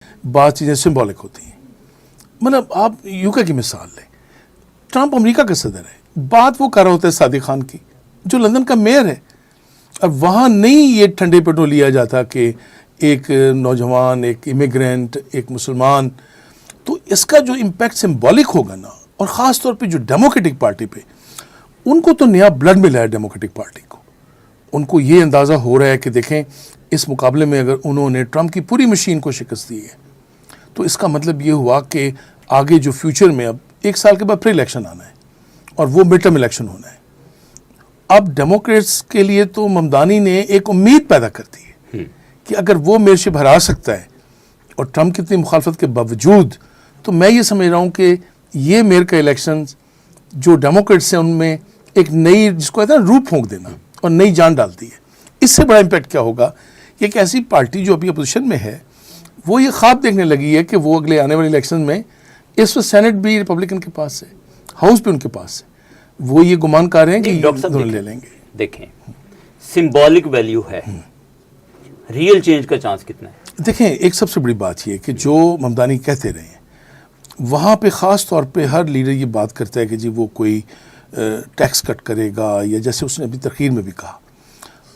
بعض چیزیں سمبولک ہوتی ہیں. مطلب آپ یوکے کی مثال لیں, ٹرمپ امریکہ کا صدر ہے, بات وہ کر رہا ہوتا ہے صادق خان کی جو لندن کا میئر ہے. اب وہاں نہیں یہ ٹھنڈے پیٹوں لیا جاتا کہ ایک نوجوان, ایک امیگرینٹ, ایک مسلمان. تو اس کا جو امپیکٹ سمبولک ہوگا نا, اور خاص طور پہ جو ڈیموکریٹک پارٹی پہ, ان کو تو نیا بلڈ ملا ہے ڈیموکریٹک پارٹی کو. ان کو یہ اندازہ ہو رہا ہے کہ دیکھیں اس مقابلے میں اگر انہوں نے ٹرمپ کی پوری مشین کو شکست دی ہے تو اس کا مطلب یہ ہوا کہ آگے جو فیوچر میں اب 1 سال کے بعد پھر الیکشن آنا ہے اور وہ مڈ ٹرم الیکشن ہونا ہے. اب ڈیموکریٹس کے لیے تو ممدانی نے ایک امید پیدا کر دی ہے کہ اگر وہ میئرشپ ہرا سکتا ہے اور ٹرمپ کی اتنی مخالفت کے باوجود, تو میں یہ سمجھ رہا ہوں کہ یہ میئر کا الیکشن جو ڈیموکریٹس ہیں ان میں ایک نئی, جس کو کہتے ہیں روح پھونک دینا اور نئی جان ڈالتی ہے. اس سے بڑا امپیکٹ کیا ہوگا, یہ ایک ایسی پارٹی جو ابھی اپوزیشن میں ہے وہ یہ خواب دیکھنے لگی ہے کہ وہ اگلے آنے والے الیکشن میں, اس وقت سینٹ بھی ریپبلکن کے پاس ہے, ہاؤس بھی ان کے پاس ہے, وہ یہ گمان کر رہے ہیں کہ دونوں لے لیں گے. دیکھیں سمبولک ویلیو ہے, ریئل چینج کا چانس کتنا ہے؟ دیکھیں ایک سب سے بڑی بات یہ کہ جو ممدانی کہتے رہے ہیں وہاں پہ خاص طور پہ ہر لیڈر یہ بات کرتا ہے کہ جی وہ کوئی ٹیکس کٹ کرے گا, یا جیسے اس نے ابھی تقریر میں بھی کہا.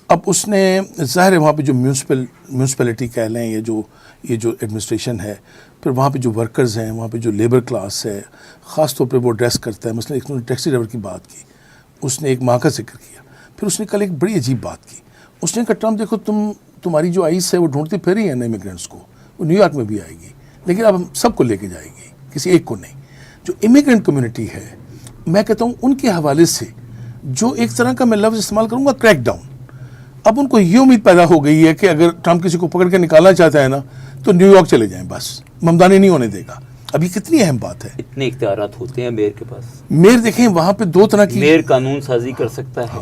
اب اس نے ظاہر ہے وہاں پہ جو میونسپلٹی کہہ لیں, یہ جو ایڈمنسٹریشن ہے, پھر وہاں پہ جو ورکرز ہیں, وہاں پہ جو لیبر کلاس ہے, خاص طور پہ وہ ایڈریس کرتا ہے. مثلا ایک ٹیکسی ڈرائیور کی بات کی, اس نے ایک ماں کا ذکر کیا. پھر اس نے کل ایک بڑی عجیب بات کی, اس نے کہا ٹرمپ دیکھو تمہاری جو آئیس ہے وہ ڈھونڈتی پھر رہی ہے نا امیگرینٹس کو, وہ نیو یارک میں بھی آئے گی, لیکن اب ہم سب کو لے کے جائے گی, کسی ایک کو نہیں. جو امیگرینٹ کمیونٹی ہے, میں کہتا ہوں ان کے حوالے سے جو ایک طرح کا میں لفظ استعمال کروں گا کریک ڈاؤن, اب ان کو یہ امید پیدا ہو گئی ہے کہ اگر ٹرمپ کسی کو پکڑ کے نکالنا چاہتا ہے نا تو نیو یارک چلے جائیں, بس ممدانی نہیں ہونے دے گا. اب یہ کتنی اہم بات ہے. اتنے اختیارات ہوتے ہیں میئر کے پاس. میئر دیکھیں وہاں پہ 2 طرح کی, میئر قانون سازی کر سکتا ہے,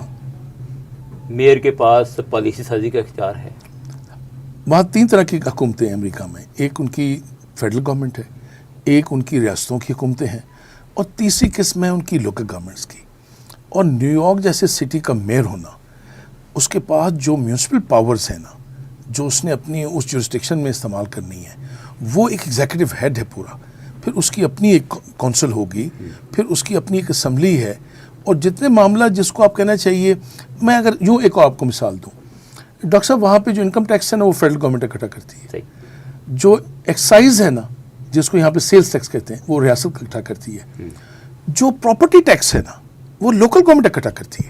میئر کے پاس پالیسی سازی کا اختیار ہے. وہاں 3 طرح کی حکومتیں ہیں امریکہ میں. ایک ان کی فیڈرل گورنمنٹ ہے, ایک ان کی ریاستوں کی حکومتیں ہیں, اور تیسری قسم ہے ان کی لوکل گورنمنٹس کی. اور نیو یارک جیسے سٹی کا میئر ہونا, اس کے پاس جو میونسپل پاورز ہیں نا, جو اس نے اپنی اس جورسڈکشن میں استعمال کرنی ہے, وہ ایک ایگزیکٹو ہیڈ ہے پورا. پھر اس کی اپنی ایک کونسل ہوگی, پھر اس کی اپنی ایک اسمبلی ہے, اور جتنے معاملہ جس کو آپ کہنا چاہیے, میں اگر یوں ایک آپ کو مثال دوں, ڈاکٹر صاحب وہاں پہ جو انکم ٹیکس ہے نا وہ فیڈرل گورنمنٹ اکٹھا کرتی ہے. جو ایکسائز ہے نا, جس کو یہاں پہ سیلز ٹیکس کہتے ہیں, وہ ریاست اکٹھا کرتی ہے. جو پراپرٹی ٹیکس ہے نا وہ لوکل گورنمنٹ اکٹھا کرتی ہے.